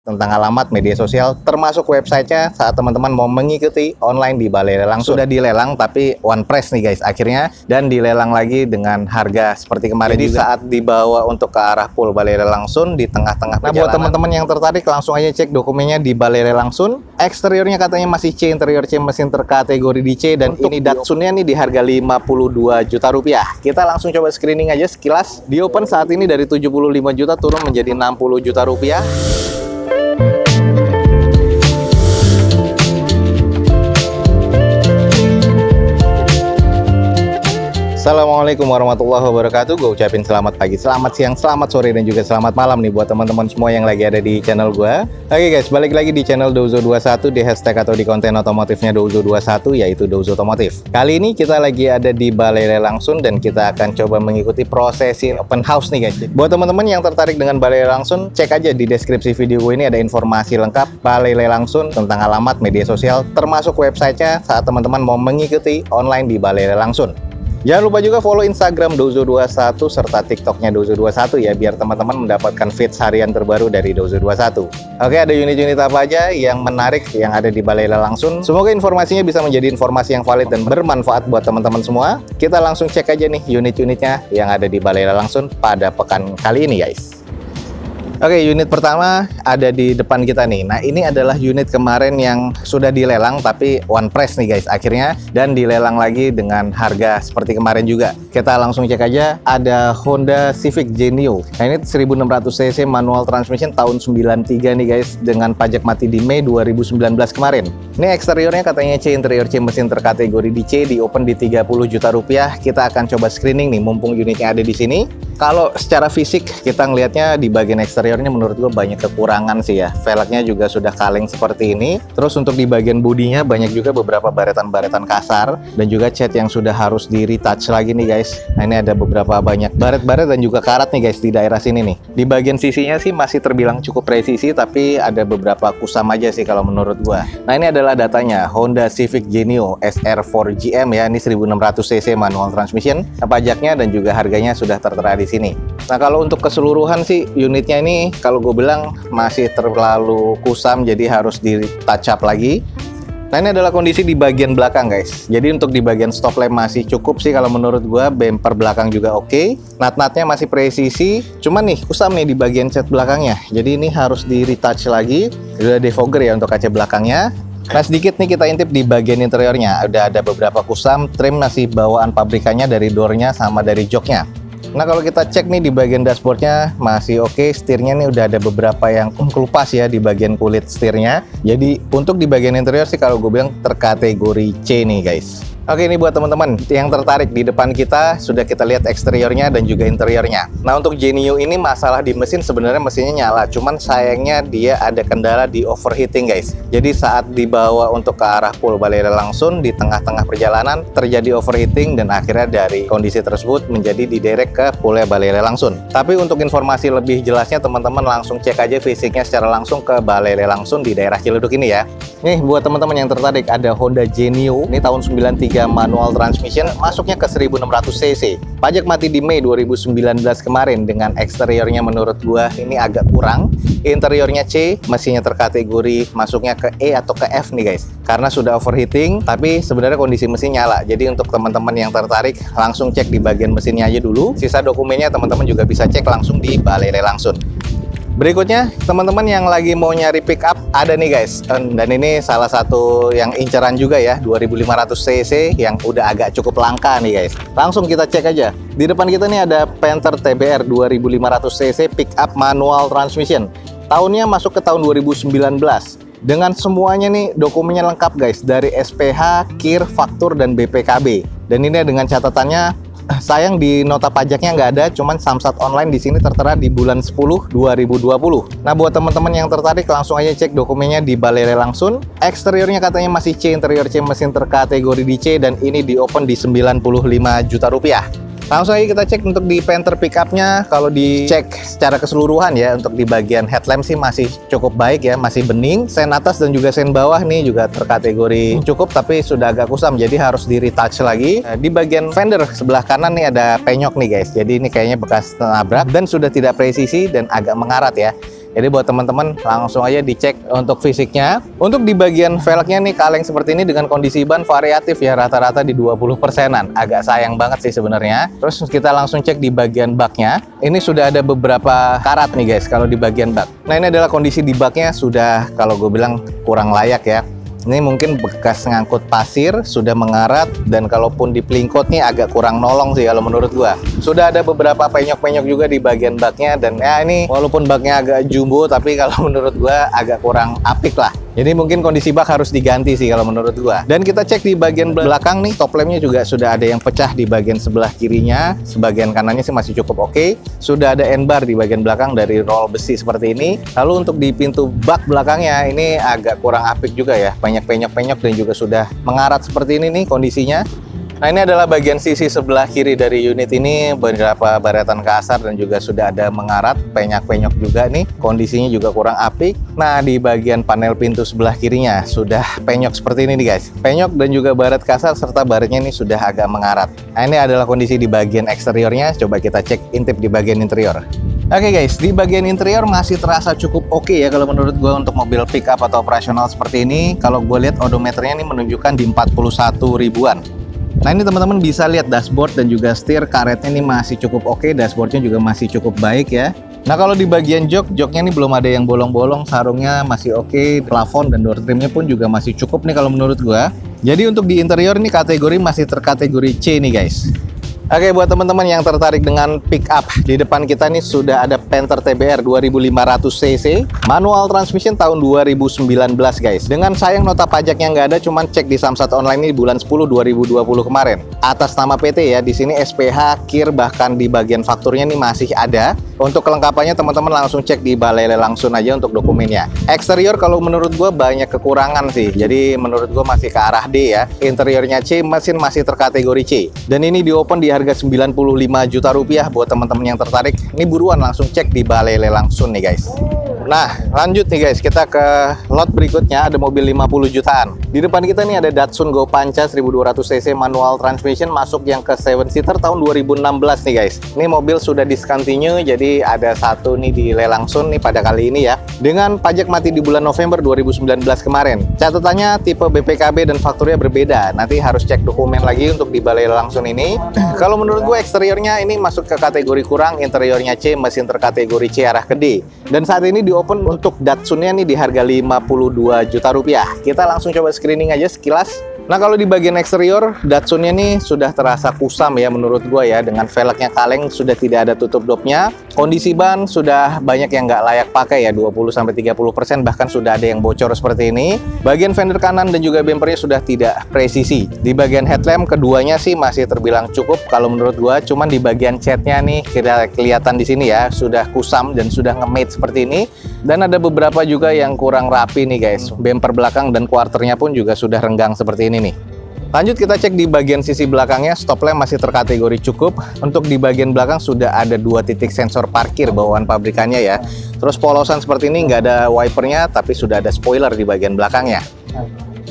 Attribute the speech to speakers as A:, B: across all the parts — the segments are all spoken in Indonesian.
A: tentang alamat media sosial termasuk websitenya saat teman-teman mau mengikuti online di balai lelang. Sudah dilelang tapi one price nih guys akhirnya, dan dilelang lagi dengan harga seperti kemarin. Jadi juga saat dibawa untuk ke arah pool balai lelang Sun di tengah-tengah perjalanan. Nah buat teman-teman yang tertarik langsung aja cek dokumennya di balai lelang Sun. Eksteriornya katanya masih C, interior C mesin terkategori di C, dan untuk ini Datsunnya nih di harga 52 juta rupiah. Kita langsung coba screening aja sekilas. Di open saat ini dari 75 juta turun menjadi 60 juta rupiah. Assalamualaikum warahmatullahi wabarakatuh. Gue ucapin selamat pagi, selamat siang, selamat sore, dan juga selamat malam nih buat teman-teman semua yang lagi ada di channel gue. Oke guys, balik lagi di channel Douzo21 di hashtag atau di konten otomotifnya Douzo21, yaitu Douzo Otomotif. Kali ini kita lagi ada di balai lelang Sun dan kita akan coba mengikuti prosesi open house nih guys. Buat teman-teman yang tertarik dengan balai lelang Sun, cek aja di deskripsi video gue ini ada informasi lengkap balai lelang Sun tentang alamat media sosial termasuk websitenya saat teman-teman mau mengikuti online di balai lelang Sun. Jangan lupa juga follow Instagram Douzo21 serta TikToknya Douzo21 ya, biar teman-teman mendapatkan feeds harian terbaru dari Douzo21. Oke, ada unit-unit apa aja yang menarik yang ada di balai lelang Sun. Semoga informasinya bisa menjadi informasi yang valid dan bermanfaat buat teman-teman semua. Kita langsung cek aja nih unit-unitnya yang ada di balai lelang Sun pada pekan kali ini guys. Oke, unit pertama ada di depan kita nih. Nah, ini adalah unit kemarin yang sudah dilelang tapi one price nih guys akhirnya, dan dilelang lagi dengan harga seperti kemarin juga. Kita langsung cek aja, ada Honda Civic Genio. Nah, ini 1600 cc manual transmission tahun 93 nih guys, dengan pajak mati di Mei 2019 kemarin. Ini eksteriornya katanya C, interior C mesin terkategori di C, di open di 30 juta rupiah. Kita akan coba screening nih mumpung unitnya ada di sini. Kalau secara fisik kita ngelihatnya di bagian eksteriornya menurut gue banyak kekurangan sih ya. Velgnya juga sudah kaleng seperti ini. Terus untuk di bagian bodinya banyak juga beberapa baretan-baretan kasar dan juga cat yang sudah harus di retouch lagi nih guys. Nah, ini ada beberapa banyak baret-baret dan juga karat nih guys di daerah sini nih. Di bagian sisinya sih masih terbilang cukup presisi, tapi ada beberapa kusam aja sih kalau menurut gue. Nah, ini adalah datanya Honda Civic Genio SR4GM ya. Ini 1600 cc manual transmission. Nah, pajaknya dan juga harganya sudah tertera di sini. Nah, kalau untuk keseluruhan sih unitnya ini kalau gue bilang masih terlalu kusam, jadi harus di touch up lagi. Nah, ini adalah kondisi di bagian belakang guys. Jadi untuk di bagian stop lamp masih cukup sih kalau menurut gue. Bumper belakang juga oke. Nat-natnya masih presisi. Cuman nih kusam nih di bagian set belakangnya. Jadi ini harus di retouch lagi. Udah defogger ya untuk kaca belakangnya. Nah, sedikit nih kita intip di bagian interiornya. Udah ada beberapa kusam. Trim masih bawaan pabrikannya dari doornya sama dari joknya. Nah, kalau kita cek nih di bagian dashboardnya masih oke. Setirnya nih udah ada beberapa yang kelupas ya di bagian kulit setirnya. Jadi untuk di bagian interior sih kalau gue bilang terkategori C nih guys. Oke, ini buat teman-teman yang tertarik, di depan kita sudah kita lihat eksteriornya dan juga interiornya. Nah, untuk Genio ini masalah di mesin sebenarnya mesinnya nyala, cuman sayangnya dia ada kendala di overheating guys. Jadi saat dibawa untuk ke arah pool balai lelang Sun di tengah-tengah perjalanan terjadi overheating dan akhirnya dari kondisi tersebut menjadi diderek ke poolnya balai lelang Sun. Tapi untuk informasi lebih jelasnya teman-teman langsung cek aja fisiknya secara langsung ke balai lelang Sun di daerah Ciledug ini ya. Nih buat teman-teman yang tertarik ada Honda Genio, ini tahun 93 manual transmission, masuknya ke 1600 cc. Pajak mati di Mei 2019 kemarin, dengan eksteriornya menurut gua ini agak kurang. Interiornya C, mesinnya terkategori masuknya ke E atau ke F nih guys. Karena sudah overheating, tapi sebenarnya kondisi mesin nyala. Jadi untuk teman-teman yang tertarik langsung cek di bagian mesinnya aja dulu. Sisa dokumennya teman-teman juga bisa cek langsung di balai lelang Sun. Berikutnya, teman-teman yang lagi mau nyari pick up ada nih guys. Dan ini salah satu yang inceran juga ya, 2500 cc yang udah agak cukup langka nih guys. Langsung kita cek aja. Di depan kita nih ada Panther TBR 2500 cc pick up manual transmission. Tahunnya masuk ke tahun 2019. Dengan semuanya nih dokumennya lengkap guys, dari SPH, KIR, faktur, dan BPKB. Dan ini dengan catatannya, sayang di nota pajaknya nggak ada, cuman Samsat online di sini tertera di bulan 10 2020. Nah, buat teman-teman yang tertarik langsung aja cek dokumennya di balai lelang Sun. Eksteriornya katanya masih C, interior C mesin terkategori di C, dan ini di open di 95 juta rupiah. Langsung aja kita cek untuk di Panther pickupnya. Kalau dicek secara keseluruhan ya, untuk di bagian headlamp sih masih cukup baik ya, masih bening. Sen atas dan juga sen bawah nih juga terkategori cukup, tapi sudah agak kusam, jadi harus di retouch lagi. Di bagian fender sebelah kanan nih ada penyok nih guys, jadi ini kayaknya bekas nabrak dan sudah tidak presisi dan agak mengarat ya. Jadi buat teman-teman langsung aja dicek untuk fisiknya. Untuk di bagian velgnya nih kaleng seperti ini dengan kondisi ban variatif ya, rata-rata di 20%-an. Agak sayang banget sih sebenarnya. Terus kita langsung cek di bagian baknya. Ini sudah ada beberapa karat nih guys kalau di bagian bak. Nah ini adalah kondisi di baknya, sudah kalau gue bilang kurang layak ya. Ini mungkin bekas ngangkut pasir, sudah mengarat, dan kalaupun di pelingkot nih agak kurang nolong sih kalau menurut gua. Sudah ada beberapa penyok-penyok juga di bagian baknya, dan ya ini walaupun baknya agak jumbo, tapi kalau menurut gua agak kurang apik lah. Jadi mungkin kondisi bak harus diganti sih kalau menurut gua. Dan kita cek di bagian belakang nih, top lampnya juga sudah ada yang pecah di bagian sebelah kirinya. Sebagian kanannya sih masih cukup oke. Sudah ada N-bar di bagian belakang dari roll besi seperti ini. Lalu untuk di pintu bak belakangnya ini agak kurang apik juga ya. Banyak penyok-penyok dan juga sudah mengarat seperti ini nih kondisinya. Nah ini adalah bagian sisi sebelah kiri dari unit ini, beberapa baretan kasar dan juga sudah ada mengarat, penyok-penyok juga nih, kondisinya juga kurang apik. Nah di bagian panel pintu sebelah kirinya sudah penyok seperti ini nih guys, penyok dan juga baret kasar serta baretnya ini sudah agak mengarat. Nah ini adalah kondisi di bagian eksteriornya, coba kita cek intip di bagian interior. Oke guys, di bagian interior masih terasa cukup oke ya kalau menurut gue untuk mobil pickup atau operasional seperti ini. Kalau gue lihat odometernya ini menunjukkan di 41 ribuan. Nah ini teman-teman bisa lihat dashboard dan juga setir karetnya ini masih cukup oke, dashboardnya juga masih cukup baik ya. Nah kalau di bagian joknya ini belum ada yang bolong-bolong, sarungnya masih oke, plafon dan door trimnya pun juga masih cukup nih kalau menurut gua. Jadi untuk di interior ini kategori masih terkategori C nih guys. Oke, buat teman-teman yang tertarik dengan pick up, di depan kita nih sudah ada Panther TBR 2500 cc, manual transmission tahun 2019 guys. Dengan sayang nota pajaknya nggak ada, cuman cek di Samsat online ini bulan 10 2020 kemarin. Atas nama PT ya, di sini SPH, KIR, bahkan di bagian fakturnya nih masih ada. Untuk kelengkapannya teman-teman langsung cek di Balai Lelang Sun aja untuk dokumennya. Eksterior kalau menurut gua banyak kekurangan sih, jadi menurut gua masih ke arah D ya. Interiornya C, mesin masih terkategori C. Dan ini di open di harga 95 juta rupiah buat teman-teman yang tertarik. Ini buruan langsung cek di Balai Lelang Sun nih guys. Nah lanjut nih guys, kita ke lot berikutnya, ada mobil 50 jutaan. Di depan kita nih ada Datsun Go Pancha 1200 cc manual transmission, masuk yang ke 7 seater tahun 2016 nih guys. Ini mobil sudah discontinue, jadi ada satu nih di Lelang Sun nih pada kali ini ya, dengan pajak mati di bulan November 2019 kemarin. Catatannya tipe BPKB dan fakturnya berbeda, nanti harus cek dokumen lagi untuk di Balai Lelang Sun ini. Kalau menurut gue eksteriornya ini masuk ke kategori kurang, interiornya C, mesin terkategori C arah ke D. Dan saat ini di open untuk Datsunnya nih di harga 52 juta rupiah. Kita langsung coba screening aja sekilas. Nah kalau di bagian eksterior, Datsunnya nih sudah terasa kusam ya menurut gua ya, dengan velgnya kaleng, sudah tidak ada tutup dopnya. Kondisi ban sudah banyak yang nggak layak pakai ya, 20-30%, bahkan sudah ada yang bocor seperti ini. Bagian fender kanan dan juga bumpernya sudah tidak presisi. Di bagian headlamp keduanya sih masih terbilang cukup kalau menurut gua, cuman di bagian catnya nih kelihatan di sini ya, sudah kusam dan sudah nge-matte seperti ini. Dan ada beberapa juga yang kurang rapi nih guys. Bumper belakang dan quarternya pun juga sudah renggang seperti ini nih. Lanjut kita cek di bagian sisi belakangnya, stop lamp masih terkategori cukup. Untuk di bagian belakang sudah ada 2 titik sensor parkir bawaan pabrikannya ya. Terus polosan seperti ini, nggak ada wipernya, tapi sudah ada spoiler di bagian belakangnya.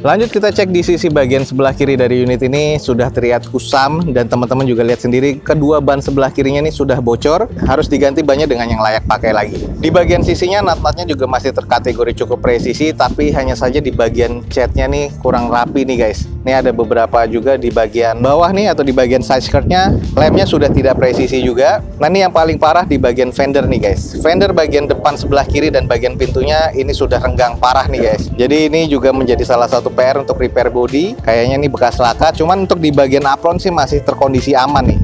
A: Lanjut kita cek di sisi bagian sebelah kiri dari unit ini, sudah terlihat kusam, dan teman-teman juga lihat sendiri kedua ban sebelah kirinya ini sudah bocor, harus diganti bannya dengan yang layak pakai lagi. Di bagian sisinya nut-nutnya juga masih terkategori cukup presisi, tapi hanya saja di bagian catnya nih kurang rapi nih guys. Ini ada beberapa juga di bagian bawah nih atau di bagian side skirtnya, lemnya sudah tidak presisi juga. Nah ini yang paling parah di bagian fender nih guys. Fender bagian depan sebelah kiri dan bagian pintunya ini sudah renggang parah nih guys. Jadi ini juga menjadi salah satu PR untuk repair body. Kayaknya ini bekas laka, cuman untuk di bagian apron sih masih terkondisi aman nih.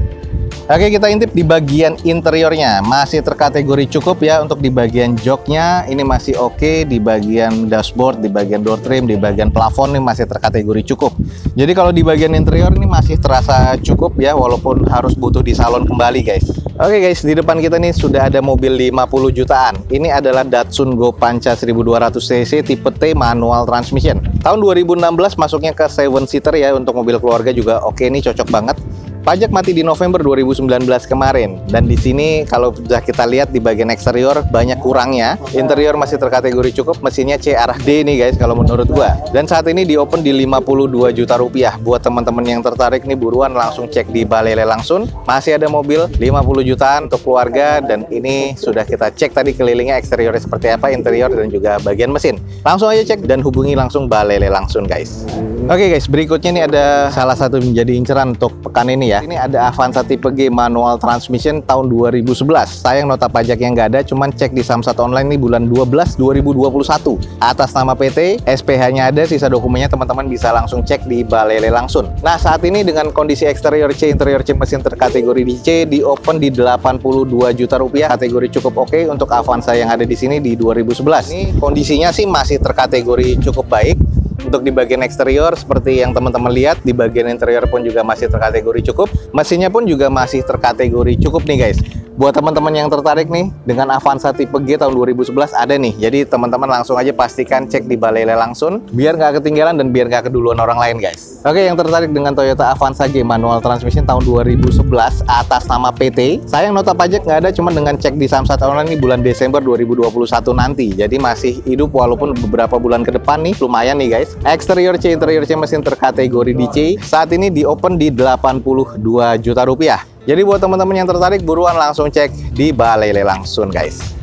A: Oke, kita intip di bagian interiornya, masih terkategori cukup ya. Untuk di bagian joknya ini masih oke, di bagian dashboard, di bagian door trim, di bagian plafon ini masih terkategori cukup. Jadi kalau di bagian interior ini masih terasa cukup ya, walaupun harus butuh di salon kembali guys. Oke guys, di depan kita nih sudah ada mobil 50 jutaan. Ini adalah Datsun Go Pancha 1200 cc tipe T manual transmission. Tahun 2016 masuknya ke 7 seater ya, untuk mobil keluarga juga oke nih, cocok banget. Pajak mati di November 2019 kemarin. Dan di sini kalau sudah kita lihat di bagian eksterior banyak kurangnya. Interior masih terkategori cukup, mesinnya C arah D nih guys kalau menurut gua. Dan saat ini di open di 52 juta rupiah. Buat teman-teman yang tertarik nih buruan langsung cek di Balai Lelang Sun. Masih ada mobil 50 jutaan untuk keluarga, dan ini sudah kita cek tadi kelilingnya eksteriornya seperti apa, interior dan juga bagian mesin. Langsung aja cek dan hubungi langsung Balai Lelang Sun guys. Oke guys, berikutnya nih ada salah satu menjadi inceran untuk pekan ini ya. Ini ada Avanza tipe G manual transmission tahun 2011. Sayang nota pajaknya nggak ada, cuman cek di Samsat online nih bulan 12 2021. Atas nama PT, SPH-nya ada, sisa dokumennya teman-teman bisa langsung cek di Balai Lelang Sun. Nah, saat ini dengan kondisi eksterior C, interior C, mesin terkategori di C, di open di 82 juta rupiah. Kategori cukup oke untuk Avanza yang ada di sini di 2011. Ini kondisinya sih masih terkategori cukup baik. Untuk di bagian eksterior seperti yang teman-teman lihat, di bagian interior pun juga masih terkategori cukup. Mesinnya pun juga masih terkategori cukup nih guys. Buat teman-teman yang tertarik nih dengan Avanza tipe G tahun 2011 ada nih. Jadi teman-teman langsung aja pastikan cek di Balai Lelang Sun biar nggak ketinggalan dan biar nggak keduluan orang lain guys. Oke, yang tertarik dengan Toyota Avanza G manual transmission tahun 2011 atas nama PT. Sayang nota pajak nggak ada, cuman dengan cek di Samsat online nih bulan Desember 2021 nanti. Jadi masih hidup walaupun beberapa bulan ke depan nih, lumayan nih guys. Eksterior C, interior C, mesin terkategori di C. Saat ini di open di 82 juta rupiah. Jadi buat teman-teman yang tertarik buruan langsung cek di Balai Lelang Sun guys.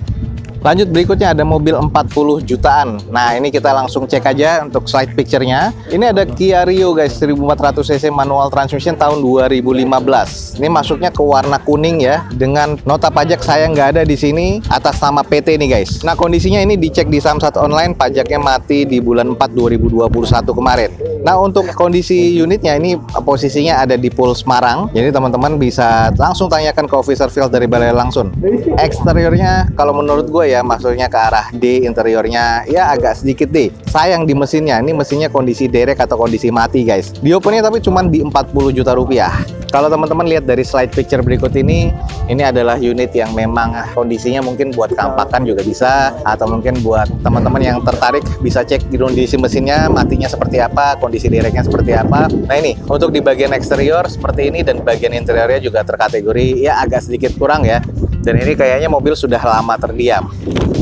A: Lanjut berikutnya ada mobil 40 jutaan. Nah, ini kita langsung cek aja untuk slide picture-nya. Ini ada Kia Rio guys, 1400 cc manual transmission tahun 2015. Ini masuknya ke warna kuning ya, dengan nota pajak saya nggak ada di sini atas nama PT nih guys. Nah, kondisinya ini dicek di Samsat online, pajaknya mati di bulan 4 2021 kemarin. Nah, untuk kondisi unitnya ini posisinya ada di Pul Semarang. Jadi teman-teman bisa langsung tanyakan ke officer field dari Balai Lelang Sun. Eksteriornya kalau menurut gue ya masuknya ke arah D, interiornya ya agak sedikit D. Sayang di mesinnya, ini mesinnya kondisi derek atau kondisi mati guys. Di opennya tapi cuma di 40 juta rupiah. Kalau teman-teman lihat dari slide picture berikut ini adalah unit yang memang kondisinya mungkin buat kampakan juga bisa, atau mungkin buat teman-teman yang tertarik bisa cek di kondisi mesinnya matinya seperti apa, kondisi dereknya seperti apa. Nah, ini untuk di bagian eksterior seperti ini, dan bagian interiornya juga terkategori ya agak sedikit kurang ya. Dan ini kayaknya mobil sudah lama terdiam.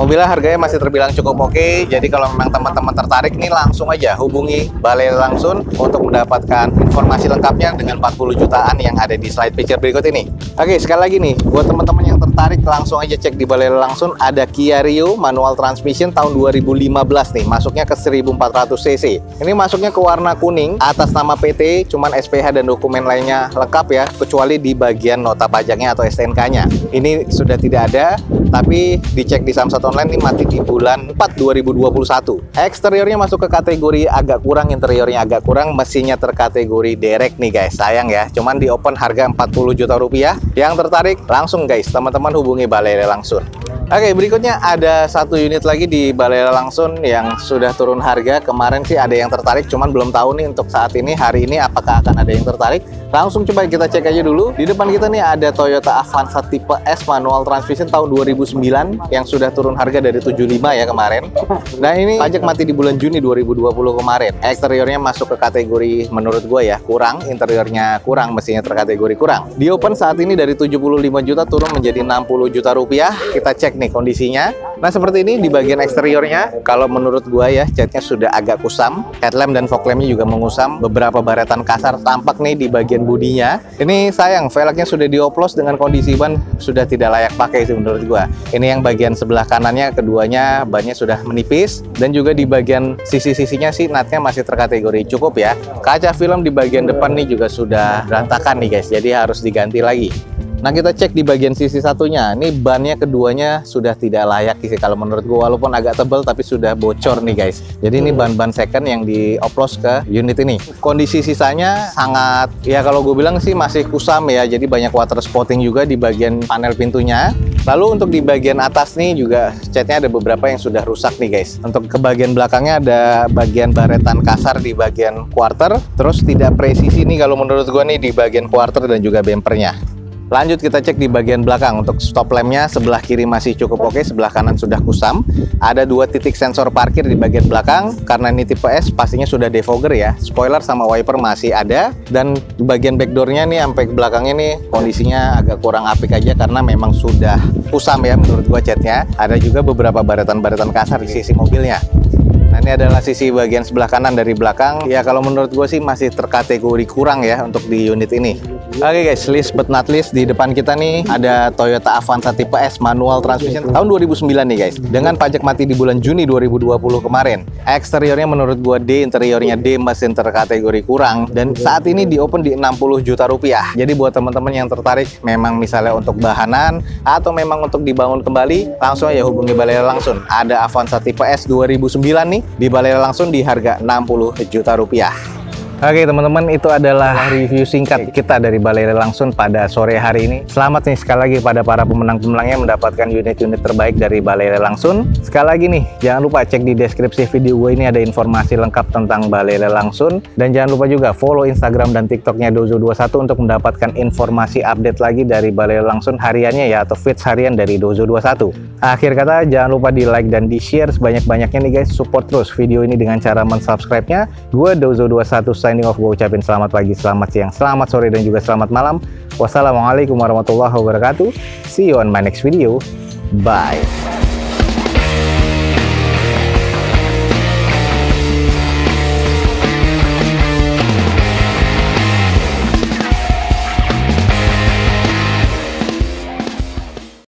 A: Mobilnya harganya masih terbilang cukup oke. Jadi kalau memang teman-teman tertarik nih langsung aja hubungi Balai Lelang Sun untuk mendapatkan informasi lengkapnya dengan 40 jutaan yang ada di slide picture berikut ini. Oke, sekali lagi nih buat teman-teman yang tertarik langsung aja cek di Balai Lelang Sun. Ada Kia Rio manual transmission tahun 2015 nih, masuknya ke 1400 cc. Ini masuknya ke warna kuning atas nama PT, cuman SPH dan dokumen lainnya lengkap ya, kecuali di bagian nota pajaknya atau STNK-nya. Ini sudah tidak ada, tapi dicek di Samsat online ini mati di bulan 4 2021. Eksteriornya masuk ke kategori agak kurang, interiornya agak kurang, mesinnya terkategori derek nih guys. Sayang ya, cuman di open harga 40 juta rupiah. Yang tertarik langsung guys, teman-teman hubungi Balai Lelang Sun. Oke, berikutnya ada satu unit lagi di Balai Lelang Sun yang sudah turun harga. Kemarin sih ada yang tertarik, cuman belum tahu nih untuk saat ini, hari ini apakah akan ada yang tertarik. Langsung coba kita cek aja dulu. Di depan kita nih ada Toyota Avanza tipe S manual transmission tahun 2009 yang sudah turun harga dari 75 ya kemarin. Nah, ini pajak mati di bulan Juni 2020 kemarin. Eksteriornya masuk ke kategori menurut gue ya kurang, interiornya kurang, mesinnya terkategori kurang. Di open saat ini dari 75 juta turun menjadi 60 juta rupiah. Kita cek nih kondisinya. Nah, seperti ini di bagian eksteriornya. Kalau menurut gua ya, catnya sudah agak kusam. Headlamp dan fog lampnya juga mengusam. Beberapa baretan kasar tampak nih di bagian bodinya. Ini sayang, velgnya sudah dioplos dengan kondisi ban sudah tidak layak pakai sih menurut gua. Ini yang bagian sebelah kanannya, keduanya bannya sudah menipis. Dan juga di bagian sisi-sisinya sih natnya masih terkategori cukup ya. Kaca film di bagian depan nih juga sudah berantakan nih guys, jadi harus diganti lagi. Nah, kita cek di bagian sisi satunya. Ini bannya keduanya sudah tidak layak sih kalau menurut gua, walaupun agak tebal tapi sudah bocor nih guys. Jadi ini ban-ban second yang dioplos ke unit ini. Kondisi sisanya sangat ya kalau gue bilang sih masih kusam ya. Jadi banyak water spotting juga di bagian panel pintunya. Lalu untuk di bagian atas nih juga catnya ada beberapa yang sudah rusak nih guys. Untuk ke bagian belakangnya ada bagian baretan kasar di bagian quarter. Terus tidak presisi nih kalau menurut gua nih di bagian quarter dan juga bempernya. Lanjut kita cek di bagian belakang. Untuk stop lampnya sebelah kiri masih cukup oke, sebelah kanan sudah kusam. Ada 2 titik sensor parkir di bagian belakang. Karena ini tipe S pastinya sudah defogger ya. Spoiler sama wiper masih ada. Dan di bagian backdoornya nih sampai ke belakangnya nih kondisinya agak kurang apik aja karena memang sudah kusam ya menurut gua catnya. Ada juga beberapa baretan-baretan kasar di sisi mobilnya. Nah, ini adalah sisi bagian sebelah kanan dari belakang. Ya kalau menurut gue sih masih terkategori kurang ya untuk di unit ini. Oke guys, last but not least, di depan kita nih ada Toyota Avanza tipe S manual transmission tahun 2009 nih guys. Dengan pajak mati di bulan Juni 2020 kemarin. Eksteriornya menurut gue D, interiornya D, mesin terkategori kurang. Dan saat ini di open di 60 juta rupiah. Jadi buat teman-teman yang tertarik memang misalnya untuk bahanan atau memang untuk dibangun kembali, langsung ya hubungi Balera langsung. Ada Avanza tipe S 2009 nih di Balera langsung di harga 60 juta rupiah. Oke teman-teman, itu adalah review singkat kita dari Balera langsung pada sore hari ini. Selamat nih sekali lagi pada para pemenang-pemenangnya mendapatkan unit-unit terbaik dari Balera langsung. Sekali lagi nih, jangan lupa cek di deskripsi video gue ini ada informasi lengkap tentang Balera langsung. Dan jangan lupa juga follow Instagram dan TikToknya Dozo21 untuk mendapatkan informasi update lagi dari Balera langsung hariannya ya, atau feeds harian dari Dozo21. Akhir kata, jangan lupa di like dan di share sebanyak-banyaknya nih guys. Support terus video ini dengan cara mensubscribe-nya. Gue Dozo21 signing off. Gue ucapin selamat pagi, selamat siang, selamat sore, dan juga selamat malam. Wassalamualaikum warahmatullahi wabarakatuh. See you on my next video. Bye.